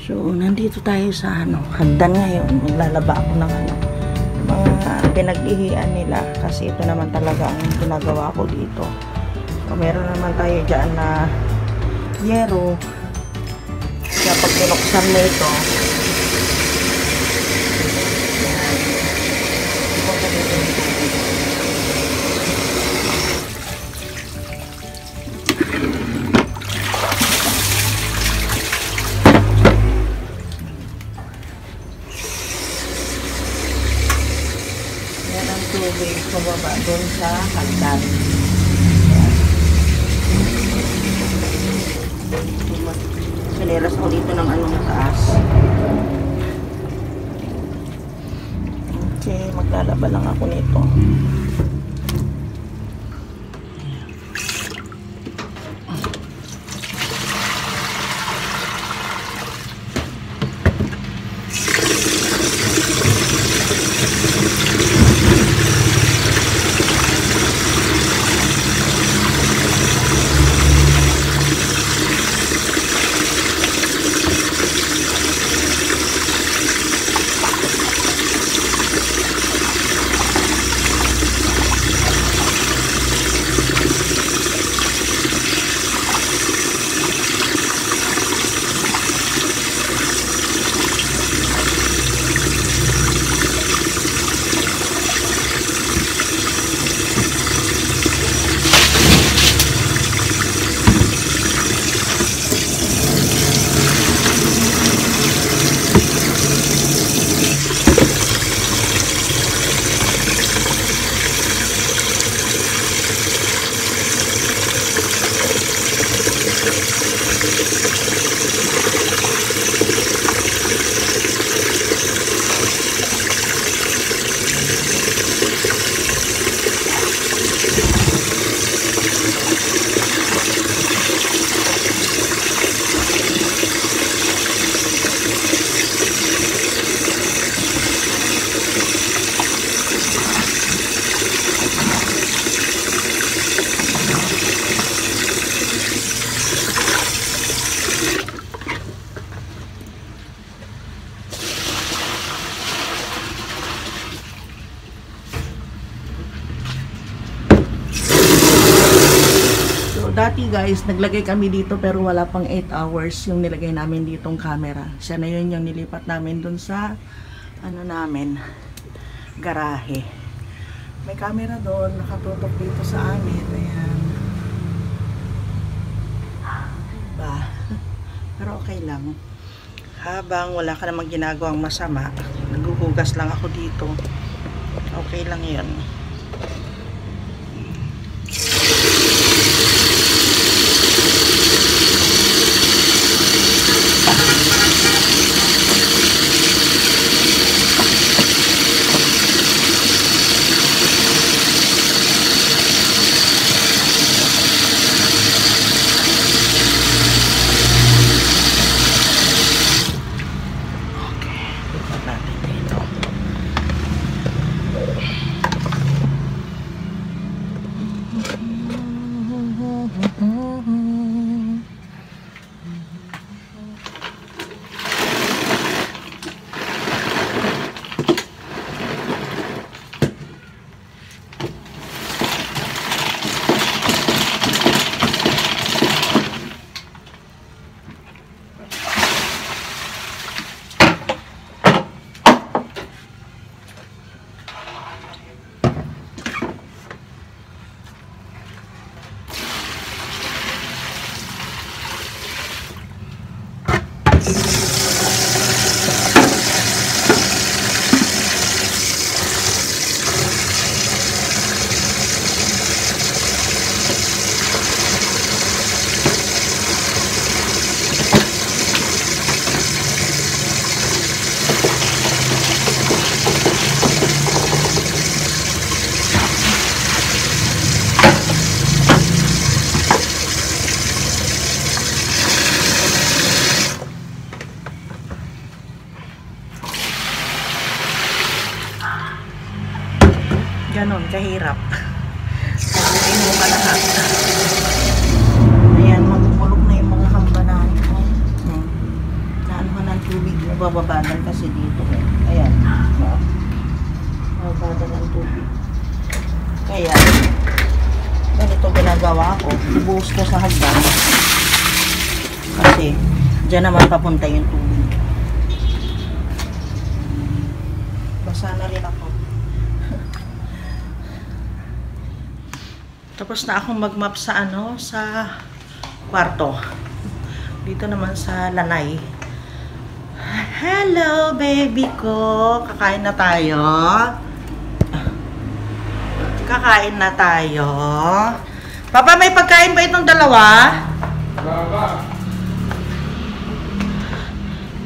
So, nandito tayo sa hagdan ngayon. Maglalaba ako ng mga pinag-ihian nila kasi ito naman talaga ang ginagawa ko dito. So, meron naman tayo dyan na yero. Kaya pag binuksan mo ito, tubig pababa doon sa hagdan. Saliras ko dito ng taas. Okay, maglalaba lang ako nito. Dati guys, naglagay kami dito pero wala pang 8 hours yung nilagay namin ditong camera. Siya na yun yung nilipat namin dun sa namin, garahe. May camera doon, nakatutok dito sa amin. Ayan. Pero okay lang. Habang wala ka namang ginagawang masama, naguhugas lang ako dito. Okay lang yun. Ganon, kahirap. Sabihin mo lahat. Ayan, magpulog na yung mga hamba na. Naanuhan nagbababadan kasi dito. Ayan. Nagbabadan ang tubig. Kaya, ganito ginagawa ko. Ibuhos ko sa hagdan. Kasi, dyan naman papunta yung tubig. Basa na rin ako. Tapos na akong mag-map sa sa kwarto. Dito naman sa lanay. Hello, baby ko. Kakain na tayo. Kakain na tayo. Papa, may pagkain ba itong dalawa?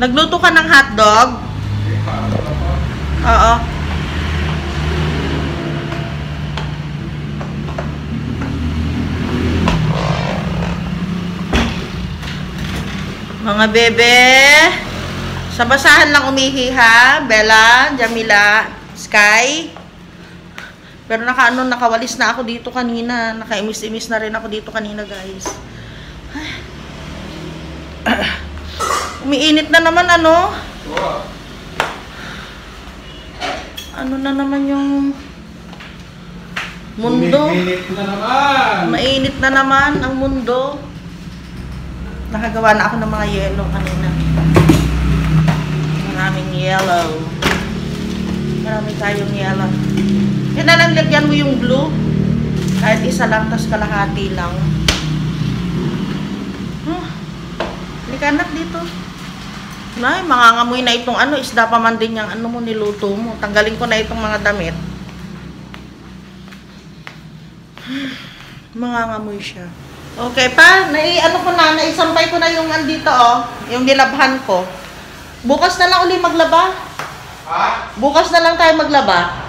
Nagluto ka ng hotdog? Oo. Mga bebe, sa basahan lang umihi ha. Bella, Jamila, Sky. Pero nakawalis na ako dito kanina. Nakaimis-imis na rin ako dito kanina, guys. Umiinit na naman, ano? Ano na naman yung mundo? Mainit na naman. Mainit na naman ang mundo. Nakagawa na ako ng mga yellow kanina. Maraming yellow. Marami tayong yellow. Yan na lang, lagyan mo yung blue. Kahit isa lang, tas kalahati lang. Halika anak dito. Nay, mangangamoy na itong isda pa man din yung mo niluto mo. Tanggalin ko na itong mga damit. Mangangamoy siya. Okay pa, naisampay ko na yung andito yung nilabhan ko. Bukas na lang uli maglaba. Ha? Bukas na lang tayo maglaba.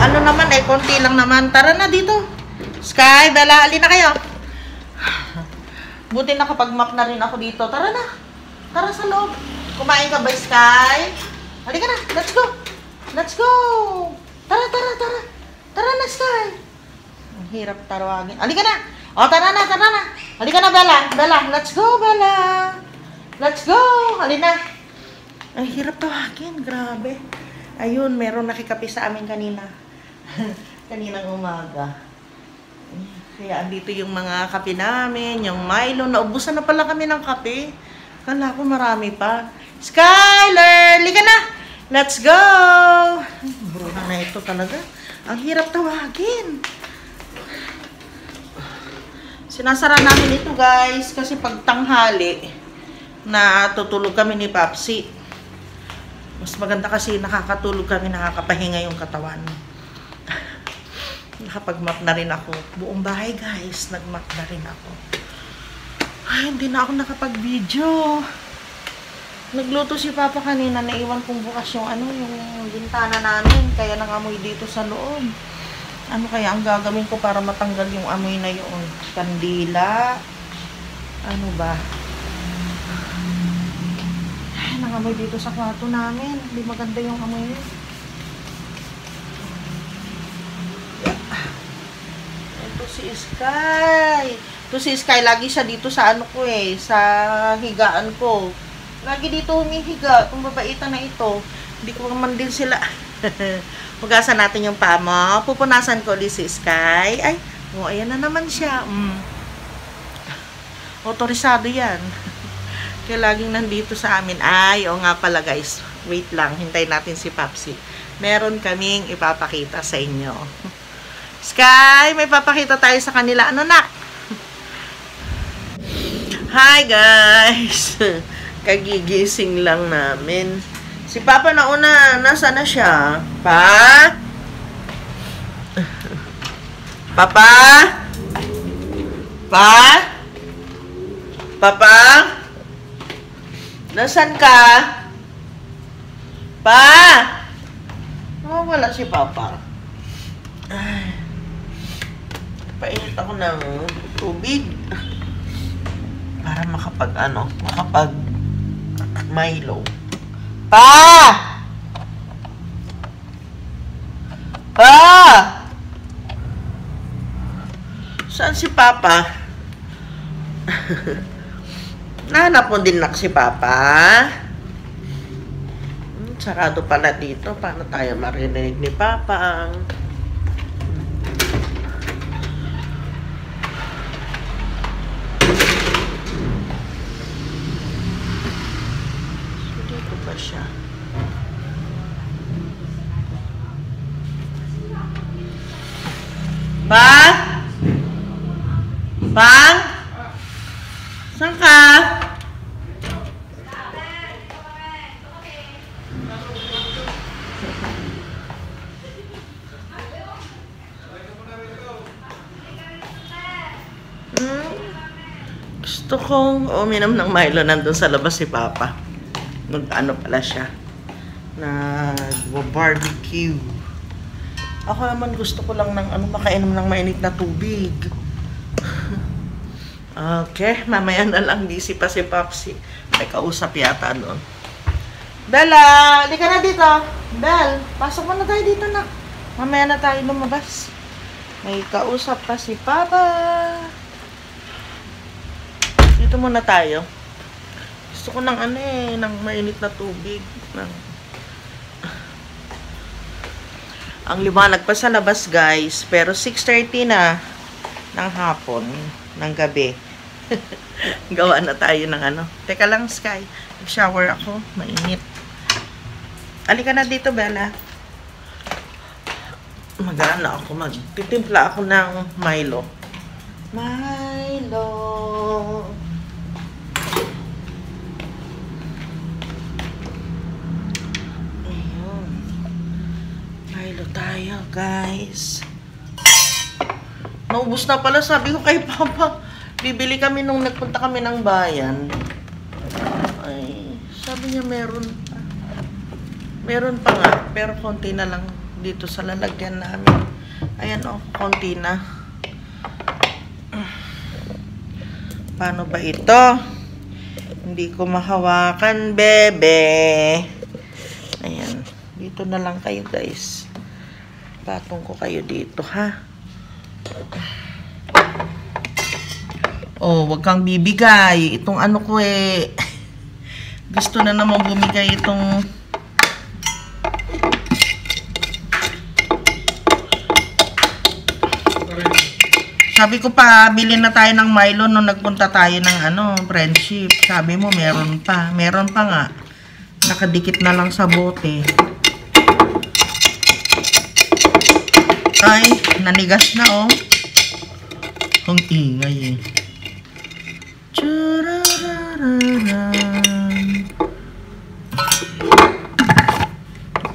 Ano naman konti lang naman. Tara na dito. Sky, Bella, alin na kayo. Buti nakapag-map na rin ako dito. Tara na. Tara sa loob. Kumain ka ba, Sky? Halika na, let's go. Let's go. Tara. Tara na, Sky. Ang hirap tarawagin. Halika na. Tara na. Halika na, Bella. Bella, let's go, Bella. Let's go. Halina. Ay, hirap tawagin. Grabe. Ayun, meron nakikape sa amin kanina. Kaninang umaga. Kaya andito yung mga kape namin, yung Milo. Naubusan na pala kami ng kape. Kala ko marami pa. Skyler, halika na. Let's go. Bruha na ito talaga. Ang hirap tawagin. Sinasara namin ito, guys, kasi pag tanghali na tutulog kami ni Papsi. Mas maganda kasi nakakatulog kami, nakakapahinga yung katawan. Nakapag-map na rin ako. Buong bahay, guys, nag-map na rin ako. Ay, hindi na ako nakapag-video. Nagluto si Papa kanina, naiwan kong bukas yung yung bintana namin, kaya nangamoy dito sa loob. Ano kaya ang gagawin ko para matanggal yung amoy na yun? Kandila? Ano ba? Ay, nangamoy dito sa kwarto namin. Hindi maganda yung amoy. Ito si Sky. Ito si Sky. Lagi siya dito sa sa higaan ko. Lagi dito humihiga. Kung babaitan na ito. Hindi ko naman din sila. Hugasan natin yung paa mo. Pupunasan ko ulit si Sky. Ay, ayan na naman siya. Otorisado yan. Kaya laging nandito sa amin. Ay, nga pala guys. Wait lang, hintayin natin si Papsi. Meron kaming ipapakita sa inyo. Sky, may papakita tayo sa kanila. Ano nak? Hi guys. Kagigising lang namin. Si Papa nauna, nasa na siya? Pa? Papa? Pa? Papa? Nasaan ka? Pa? Wala si Papa. Ay. Painit ako ng tubig. Para makapag Milo. Pa! Pa! Saan si Papa? Nahanap mo din nak si Papa? Sarado pala dito. Paano tayo marinig ni Papa? Dito pa siya. Bang? Bang? Saan ka? Gusto kong uminom ng Milo. Nandun sa labas si Papa. Nag-ano pala siya. Nag-barbecue. Ako naman gusto ko lang ng makainom ng mainit na tubig. Okay, mamaya na lang. Busy pa si Popsi. May kausap yata doon. Bella, halika na dito. Bell, pasok mo na tayo dito na. Mamaya na tayo lumabas. May kausap pa si Papa. Dito muna tayo. Gusto ko ng ng mainit na tubig. Ang liwanag pa sa labas, guys. Pero 6:30 na ng hapon, ng gabi. Gawa na tayo ng Teka lang, Sky. Nag-shower ako. Mainit. Halika na dito, Bella. Mag-ano ako. Magtitimpla ako ng Milo. Milo. Milo tayo, guys. Naubos na pala. Sabi ko kay Papa, bibili kami nung nagpunta kami ng bayan. Ay, sabi niya meron pa. Meron pa nga, pero konti na lang dito sa lalagyan namin. Ayan konti na. Paano ba ito? Hindi ko mahawakan, bebe. Ayan. Dito na lang kayo, guys. Patong ko kayo dito, ha? Oh, wag kang bibigay. Itong ko gusto na naman bumigay itong sabi ko pa, bilhin na tayo ng Milo nung nagpunta tayo ng friendship. Sabi mo, meron pa. Meron pa nga. Nakadikit na lang sa bote. Ay, nanigas na Ang ingay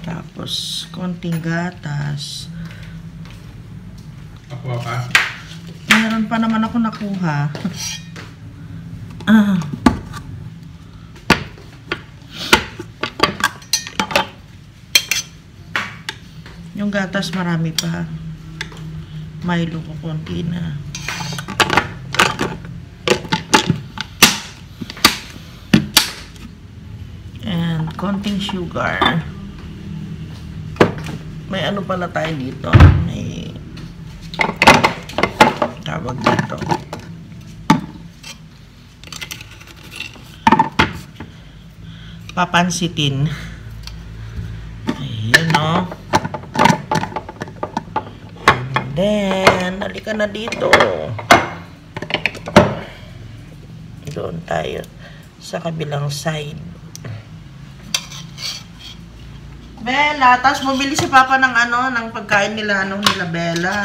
Tapos, konting gatas. Ako pa? Meron pa naman ako nakuha. Yung gatas marami pa. Milo ko konti na. And konting sugar. May pala tayo dito. May tawag dito. Papansitin. Ayan Then, halika na dito. Doon tayo sa kabilang side. Bella, tapos bumili si Papa ng ng pagkain nila, nila Bella.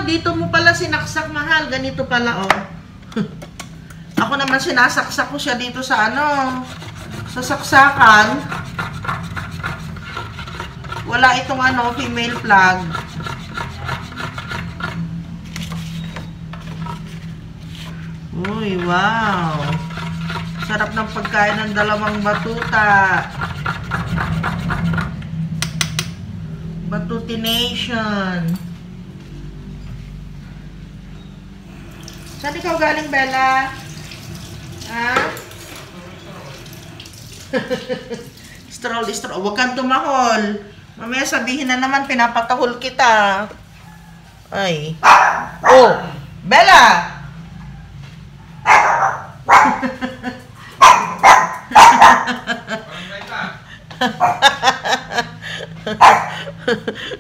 Dito mo pala sinaksak, mahal. Ganito pala, Ako naman sinasaksak ko siya dito sa sa saksakan. Wala itong female plug. Uy, wow. Sarap ng pagkain ng dalawang batuta. Batutination. Saan ikaw galing, Bella? Ha? Stroll. Huwag kang tumahol. Mamaya sabihin na naman, pinapatahol kita. Ay. Oh, Bella!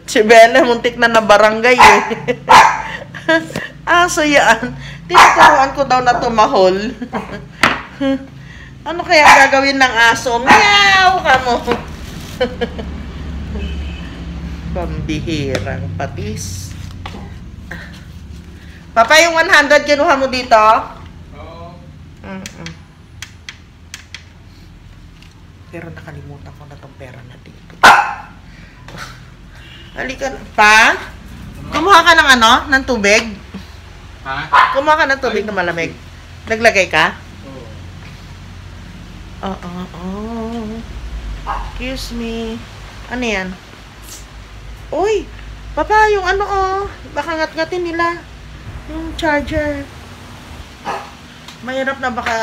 Si Bella, muntik na barangay eh. Aso yan. Tinuturuan ko daw na tumahol. Ano kaya gagawin ng aso? Meow ka mo. Pambihirang patis. Papa, yung 100 kinuha mo dito? Oo. Pero nakalimutan ko na tong pera na dito. Halika na. Pa? Kumuha ka ng ano? Ng tubig? Ha? Kumuha ka ng tubig na malamig. Naglagay ka? Oo. Excuse me. Ano yan? Uy! Papa, yung ano baka ngat-ngatin nila. Yung charger. Mahirap na baka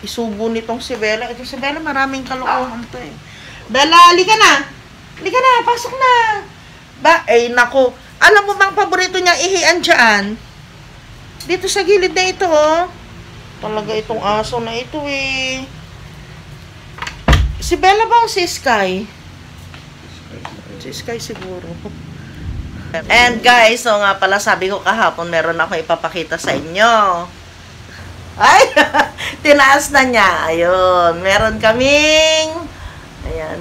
isubo nitong si Bella. Ito si Bella, maraming kalokohan to eh. Bella, halika na! Halika na, pasok na! Naku. Alam mo bang paborito niyang ihian dyan? Dito sa gilid na ito, Talaga itong aso na ito eh. Si Bella ba o si Sky? Si Sky siguro. And guys, so nga pala sabi ko kahapon meron ako ipapakita sa inyo. Ay! Tinaas na niya. Ayun. Meron kaming ayan.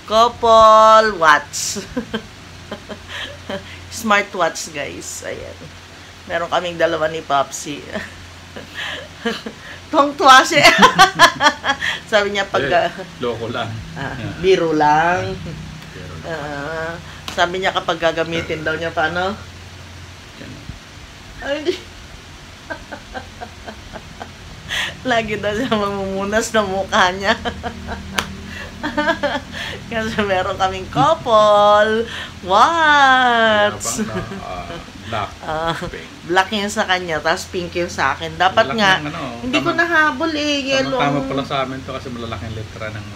Couple watch. Smartwatch guys. Ayan. Meron kaming dalawa ni Popsi. Tong-tuwa siya. Sabi niya pag... loko lang. Biro lang. Sabi niya kapag gagamitin daw niya paano? Ay, lagi daw siya mamumunas ng mukha niya. Kasi meron kaming couple watch. Black, pink. Black yun sa kanya, tapos pink yun sa akin. Dapat nga, hindi ko nahabol eh. Yellow. Tama pala sa amin to kasi malalaking letra ng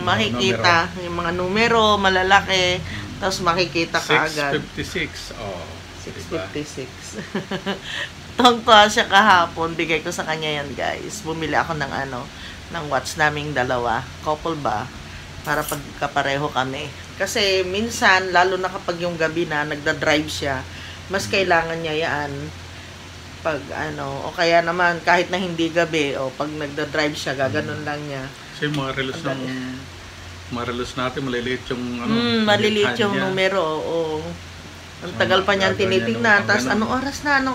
makikita. Numero. Yung mga numero, malalaki. Tapos makikita ka agad. 656. Oh, 656. Tungtuwa siya kahapon. Bigay ko sa kanya yan guys. Bumili ako ng ng watch naming dalawa. Couple ba? Para pagkapareho kami. Kasi minsan, lalo na kapag yung gabi na nagda-drive siya, mas kailangan niya yan pag o kaya naman kahit na hindi gabi o pag nagda-drive siya, gaganon lang niya. Kasi mga relos natin maliliit yung maliliit yung numero. Ang tagal pa niyan tinitingnan, tapos anong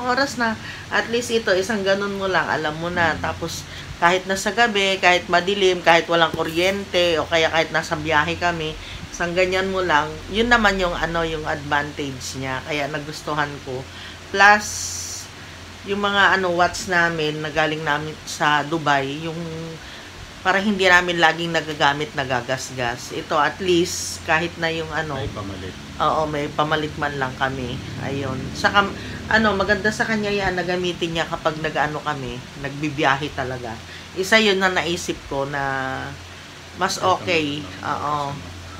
oras na. At least ito, isang ganun mo lang, alam mo na. Tapos kahit nasa gabi, kahit madilim, kahit walang kuryente, o kaya kahit nasa biyahe kami, isang ganyan mo lang, yun naman yung yung advantage niya. Kaya nagustuhan ko. Plus, yung mga watch namin na galing namin sa Dubai, yung para hindi namin laging nagagamit, nagagasgas. Ito at least kahit na yung may pamalit. Oo, may pamalit man lang kami. Ayun. Saka maganda sa kanya yan, nagamitin niya kapag kami, nagbibiyahe talaga. Isa yun na naisip ko na mas okay.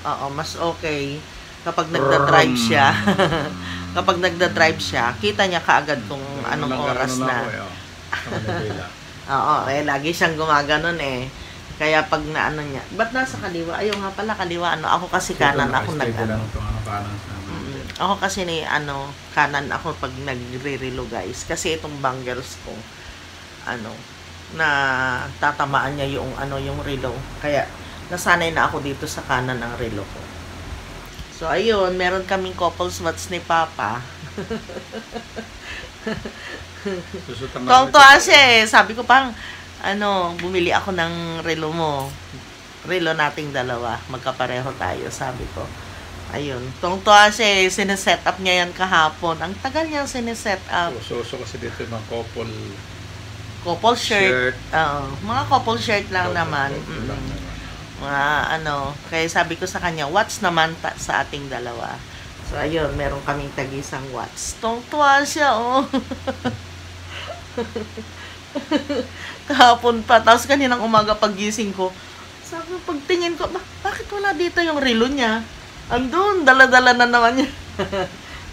Oo, mas okay kapag nagda-drive siya. Kapag nagda-drive siya, kita niya kaagad kung anong oras na. Oo, lagi siyang gumaganon eh. Kaya pag niya, ba't nasa kaliwa? Ayaw nga pala kaliwa. Ako kasi kanan, ako ako kasi kanan ako pag nagre-relo guys. Kasi itong bangles ko, na tatamaan niya yung yung relo. Kaya nasanay na ako dito sa kanan ng relo ko. So ayun, meron kaming couples watch ni Papa. Tong-tuwa siya eh. Sabi ko pang bumili ako ng relo mo. Relo nating dalawa. Magkapareho tayo, sabi ko. Ayun. Tong-tuwa siya eh. Sineset up niya yan kahapon. Ang tagal niya sineset up. So kasi dito yung mga couple shirt. Oo. Mga couple shirt lang naman. Mga kaya sabi ko sa kanya, watch naman sa ating dalawa. So ayun, meron kaming tag-isang watch. Tong-tuwa siya, kahapon pa. Tapos kaninang umaga paggising ko, sabi ko, pagtingin ko, bakit wala dito yung relo niya? Andun, dala-dala na naman niya.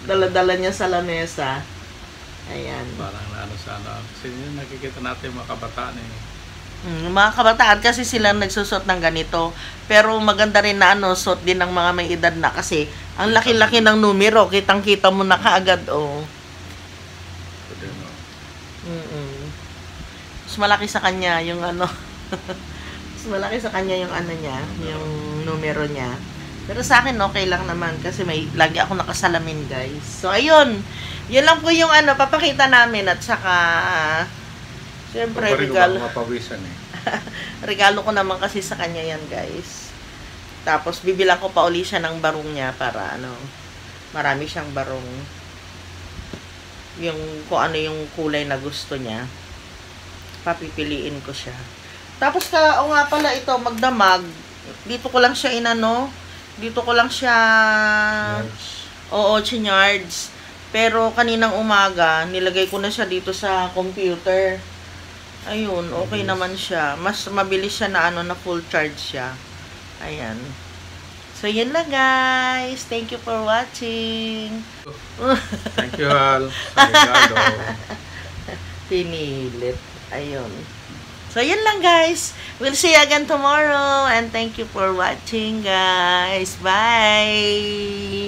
Dala-dala niya sa lamesa. Ayan. Parang sana. Kasi yun, nakikita natin yung mga kabataan eh. Mga kabataan kasi sila nagsusot ng ganito. Pero maganda rin na suot din ng mga may edad na kasi ang laki-laki ng numero, kitang-kita mo na kaagad, oh. Pwede mo. Mas malaki sa kanya yung mas malaki sa kanya yung niya, yung numero niya. Pero sa akin okay lang naman kasi may lagi ako nakasalamin, guys. So ayun. Yun lang po yung papakita namin at saka syempre regalo. Mapawisan eh. Regalo ko naman kasi sa kanya yan, guys. Tapos bibilang ko pa uli siya ng barong niya para marami siyang barong. Yung kung ano yung kulay na gusto niya. Papipiliin ko siya. Tapos nga pala ito, magdamag. Dito ko lang siya dito ko lang siya chinyards. Pero kaninang umaga, nilagay ko na siya dito sa computer. Ayun, okay naman siya. Mas mabilis siya na full charge siya. Ayan. So, yun lang, guys. Thank you for watching. Thank you, Hal. Sa regalo. Pinilit. Ayun. So, yun lang, guys. We'll see you again tomorrow. And thank you for watching, guys. Bye!